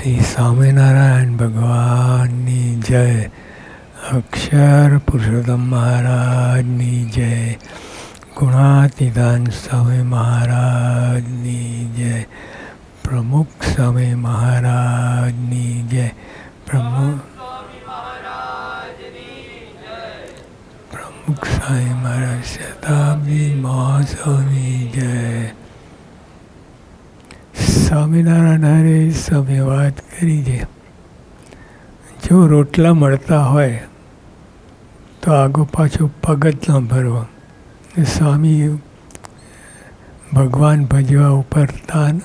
શ્રી સ્વામિનારાયણ ભગવાનની જય. અક્ષર પુરુષોત્તમ મહારાજની જય. ગુણાતીતાન સ્વામી મહારાજની જય. પ્રમુખ સ્વામી મહારાજની જય. પ્રમુખ સ્વામી મહારાજ શતાબ્દી મહોત્સવની જય. સ્વામિનારાયણ હરે સ્વામી વાત કરી છે. જો રોટલા મળતા હોય તો આગો પાછો પગ જ ન ભરવો. સ્વામી ભગવાન ભજવા ઉપર તાન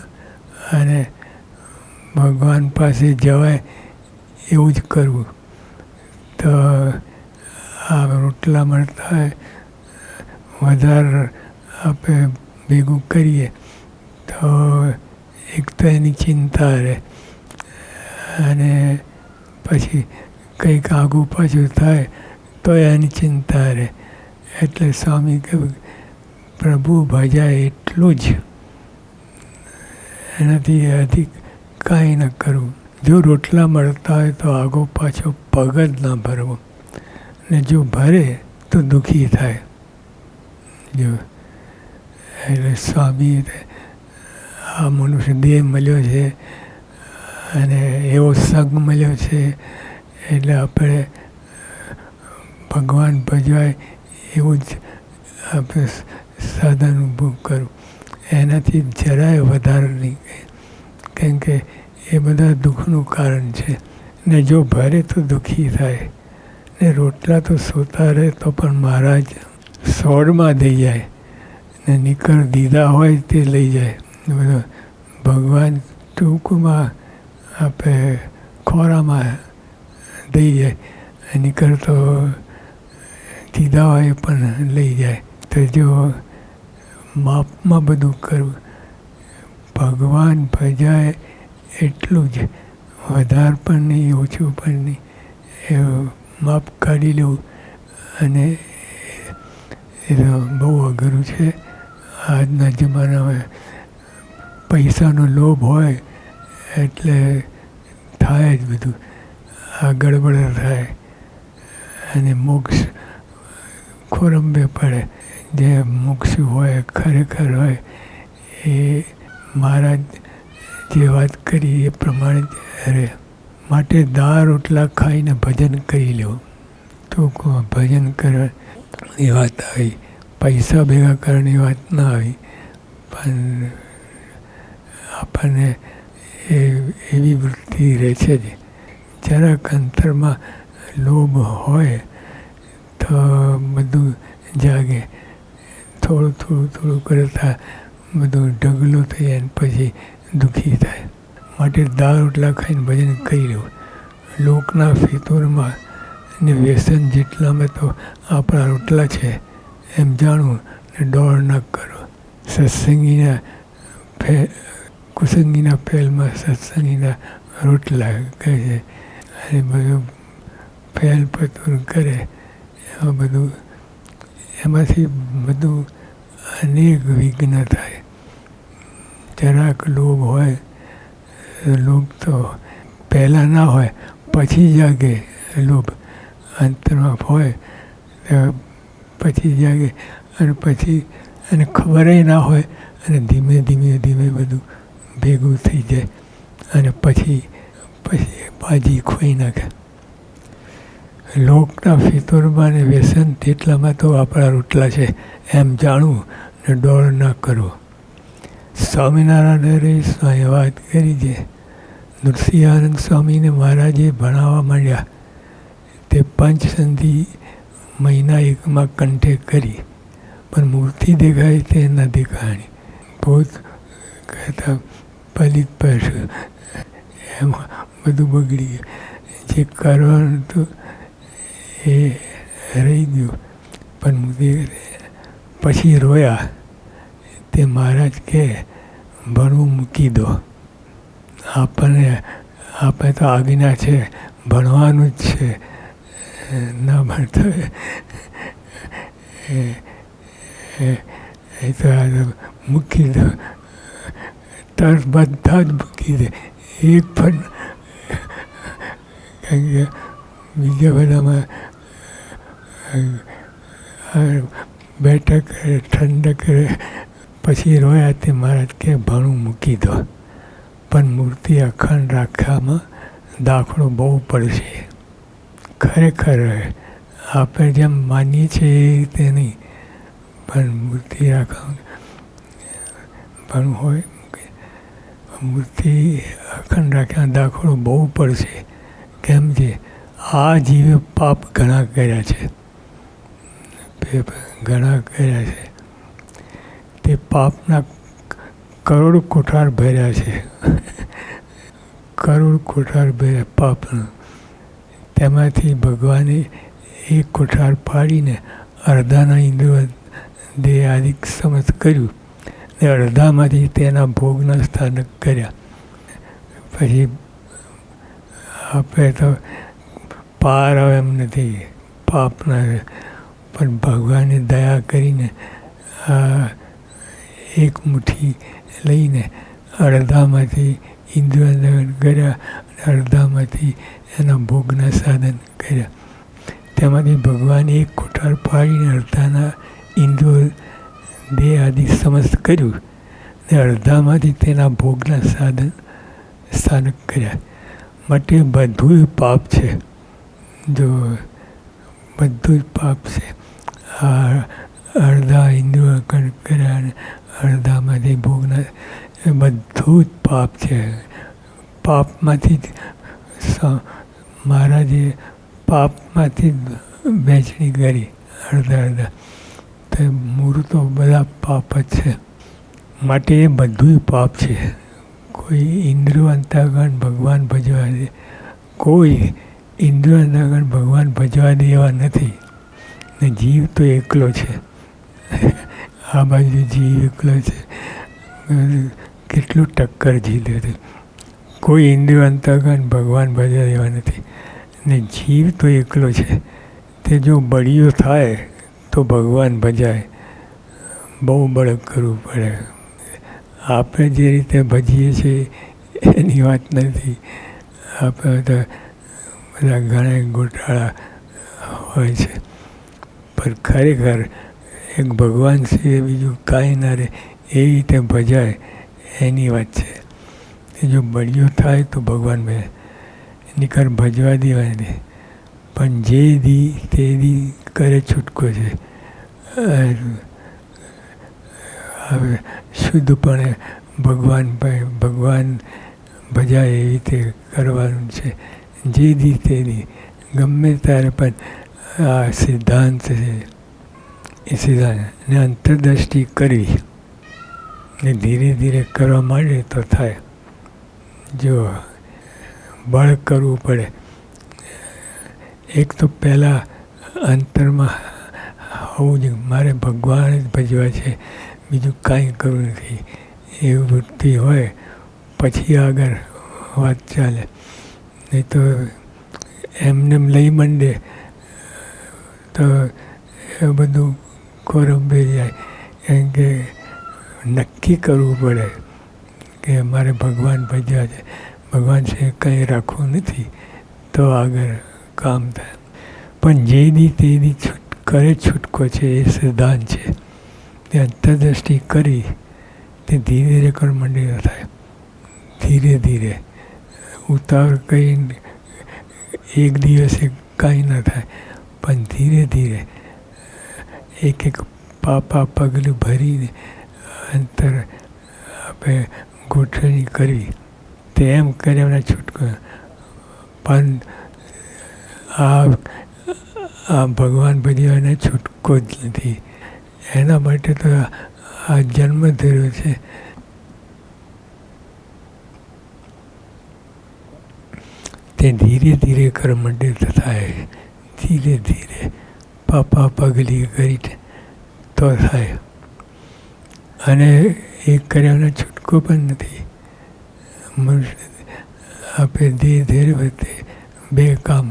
અને ભગવાન પાસે જવાય એવું જ કરવું. તો આ રોટલા મળતા હોય વધારે આપણે ભેગું કરીએ તો એક તો એની ચિંતા રહે અને પછી કંઈક આગું પાછું થાય તો એની ચિંતા રહે. એટલે સ્વામી કહ્યું પ્રભુ ભજાય એટલું જ, એનાથી અધિક કાંઈ ન કરવું. જો રોટલા મળતા હોય તો આગો પાછો પગ જ ન ભરવો, ને જો ભરે તો દુઃખી થાય. જો એટલે સ્વામી આ મનુષ્ય દેહ મળ્યો છે અને એવો સંગ મળ્યો છે એટલે આપણે ભગવાન ભજવાય એવું જ આપણે સાધન ઊભું કરવું. એનાથી જરાય વધારે નહીં, કેમ કે એ બધા દુઃખનું કારણ છે. ને જો ભરે તો દુઃખી થાય. ને રોટલા તો સોતા રહે તો પણ મહારાજ સોડમાં દઈ જાય ને નીકળ દીધા હોય તે લઈ જાય. બધો ભગવાન ટૂંકમાં આપણે ખોરામાં દઈ જાય, નીકળ તો દીધા હોય પણ લઈ જાય. તો જો માપમાં બધું કરવું, ભગવાન ભજાય એટલું જ, વધારે પણ નહીં ઓછું પણ નહીં, એવું માપ કાઢી લેવું. અને એ તો બહુ અઘરું છે આજના જમાનામાં. પૈસાનો લોભ હોય એટલે થાય જ બધું, આ ગડબડ થાય અને મોક્ષ ખોરંબે પડે. જે મોક્ષ હોય ખરેખર હોય એ મહારાજ જે વાત કરી એ પ્રમાણે જ રહે. માટે દાળ રોટલા ખાઈને ભજન કરી લેવું. ટૂંકમાં ભજન કરવાની વાત આવી, પૈસા ભેગા કરવાની વાત ના આવી. પણ આપણને એવી વૃત્તિ રહે છે જ. જરાક અંતરમાં લોભ હોય તો બધું જાગે. થોડું થોડું થોડું કરતાં બધું ઢગલો થઈ જાય પછી દુઃખી થાય. માટે દાળ રોટલા ખાઈને ભજન કરી લેવું. લોકના ફિતૂરમાં ને વ્યસન જેટલામાં તો આપણા રોટલા છે એમ જાણવું ને દોડ ન કરો. સત્સંગીના કુસંગીના ફેલમાં સત્સંગીના રોટલા કહે છે. અને બધું ફેલ પતૂર કરે એમાં બધું, એમાંથી બધું અનેક વિઘ્ન થાય. જરાક લોભ હોય, લોભ તો પહેલાં ના હોય પછી જાગે. લોભ અંતરમાં હોય પછી જાગે અને પછી એને ખબરેય ના હોય અને ધીમે ધીમે ધીમે બધું ભેગું થઈ જાય અને પછી બાજી ખોઈ નાખે. લોકના ફિતૂરમાં ને વ્યસન તેટલામાં તો આપણા રોટલા છે એમ જાણવું ને ડોળ ન કરવો. સ્વામિનારાયણ હરે સ્વામી વાત કરી છે. નૃસિંહાનંદ સ્વામીને મહારાજે ભણાવવા માંડ્યા તે પંચસંધિ મહિના એકમાં કંઠે કરી, પણ મૂર્તિ દેખાય તે ન દેખાણી. ભૂત કહેતા પલિત પશુ, એમાં બધું બગડી ગયું. જે કરવાનું હતું એ રહી ગયું. પણ મૂર્તિ પછી રોયા. તે મહારાજ કહે ભણવું મૂકી દો. આપણે તો આજ્ઞા છે ભણવાનું જ છે, ન ભણતા એ તો મૂકી દો. તરત બધા જ મૂકી દે. એક પણ કારણ કે બીજા બધામાં બેઠક કરે, ઠંડક કરે, પછી રોયા તે મહારાજ કે ભાણું મૂકી દો, પણ મૂર્તિ અખંડ રાખવામાં દાખલો બહુ પડશે. ખરેખર આપણે જેમ માનીએ છીએ એ રીતે નહીં, પણ મૂર્તિ રાખવા ભણવું હોય, મૂર્તિ અખંડ રાખ્યા દાખલો બહુ પડશે. કેમ છે? આ જીવે પાપ ઘણા કર્યા છે, ઘણા કર્યા છે. તે પાપના કરોડ કોઠાર ભર્યા છે. કરોડ કોઠાર ભર્યા પાપનું. તેમાંથી ભગવાને એક કોઠાર પાડીને અડધાના ઇન્દ્રિયો દેહ આદિ સમજ કર્યું ને અડધામાંથી તેના ભોગના સ્થાનક કર્યા. પછી આપણે તો પાર આવે એમ નથી પાપના, પણ ભગવાને દયા કરીને આ એક મુઠ્ઠી લઈને અડધામાંથી ઇન્દ્રિય દહન કર્યા અને અડધામાંથી એના ભોગના સાધન કર્યા. તેમાંથી ભગવાને એક કોઠાર પાડીને અડધાના ઇન્દ્રિયો દેહ આદિ સમસ્ત કર્યું ને અડધામાંથી તેના ભોગના સાધન સ્થાનક કર્યા. માટે બધું પાપ છે. જો બધું જ પાપ છે. આ અડધા ઇન્દ્રિયો કર્યા અને અડધામાંથી ભોગના, એ બધું જ પાપ છે. પાપમાંથી જ મહારાજે પાપમાંથી જ વહેંચણી કરી અડધા અડધા. તો મૂળ તો બધા પાપ જ છે. માટે એ બધું પાપ છે. કોઈ ઇન્દ્રિયો અંતઃકરણ ભગવાન ભજવા દે, કોઈ ઇન્દ્રિયો અંતઃકરણ ભગવાન ભજવા દે એવા નથી. ને જીવ તો એકલો છે. આ બાજુ જીવ એકલો છે. કેટલું ટક્કર જીત્યો છે. કોઈ ઇન્દ્રિયો અંતઃકરણ ભગવાન ભજવા દેવા નથી. ને જીવ તો એકલો છે. તે જો બળિયો થાય તો ભગવાન ભજાય. બહુ બળક કરવું પડે. આપણે જે રીતે ભજીએ છીએ એની વાત નથી. આપણે તો બધા ઘણા ગોટાળા હોય છે, પણ ખરેખર એક ભગવાન છે, બીજું કાંઈ ના રહે એ રીતે ભજાય એની વાત છે. એ જો બળિયો થાય તો ભગવાન ભજાય, નીકળ ભજવા દેવાય નહીં. પણ જે દી તે દી કરે છૂટકો છે. હવે શુદ્ધપણે ભગવાન ભજાય એવી રીતે કરવાનું છે. જે દી તે દી ગમે ત્યારે પણ આ સિદ્ધાંત છે. એ સિદ્ધાંતને અંતરદ્રષ્ટિ કરવી ને ધીરે ધીરે કરવા માંડે તો થાય. જો બળ કરવું પડે. એક તો પહેલાં અંતરમાં હોવું જોઈએ, મારે ભગવાન જ ભજવા છે, બીજું કાંઈ કરવું નથી, એવું વૃત્તિ હોય પછી આગળ વાત ચાલે. નહીં તો એમને લઈ મંડે તો એ બધું કોરંબે જાય. કેમ કે નક્કી કરવું પડે કે મારે ભગવાન ભજવા છે, ભગવાન છે કંઈ રાખવું નથી, તો આગળ કામ થાય. પણ જે દી તે દી કરે છૂટકો છે એ સિદ્ધાંત છે. તે અંતરદ્રષ્ટિ કરી તે ધીરે ધીરે કર્મંડિત થાય. ધીરે ધીરે ઉતાવળ કરીને એક દિવસે કાંઈ ન થાય, પણ ધીરે ધીરે એક એક પાપા પગલું ભરીને અંતર આપણે ગોઠવણી કરવી. તેમ કર્યા છૂટકો. પણ આ ભગવાન ભજવાને છૂટકો જ નથી. એના માટે તો આ જન્મ ધર્યો છે. તે ધીરે ધીરે કર્મંડિત થાય. ધીરે ધીરે પાપા પગલી કરી તો થાય. અને એ કર્યાનો છૂટકો પણ નથી. મનુષ્ય આપણે ધીરે ધીરે વધે બે કામ,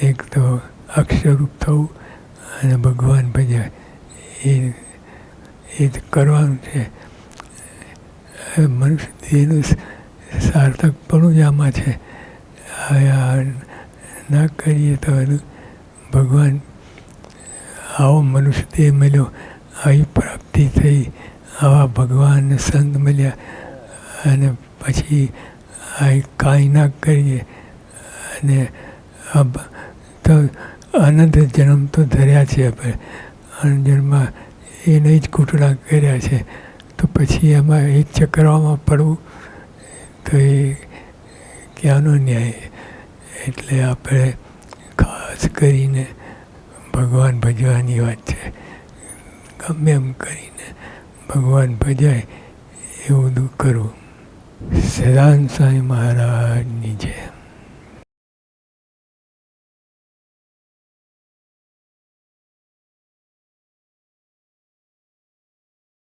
એક તો અક્ષરરૂપ થવું અને ભગવાન ભજવાય એ કરવાનું છે. મનુષ્ય દેહનું સાર્થકપણું જ આમાં છે. ના કરીએ તો ભગવાન આવો મનુષ્ય દેહ મળ્યો, આવી પ્રાપ્તિ થઈ, આવા ભગવાન સંત મળ્યા, અને પછી આ કાંઈ ના કરીએ અને તો અનંત જન્મ તો ધર્યા છે આપણે, અનંત જન્મમાં એને જ કૂટડા કર્યા છે, તો પછી એમાં એ ચક્રમાં પડવું તો એ ક્યાંનો ન્યાય. એટલે આપણે ખાસ કરીને ભગવાન ભજવાની વાત છે. ગમે એમ કરીને ભગવાન ભજાય એવું બધું કરવું. સદાનંદ સ્વામી મહારાજની જય.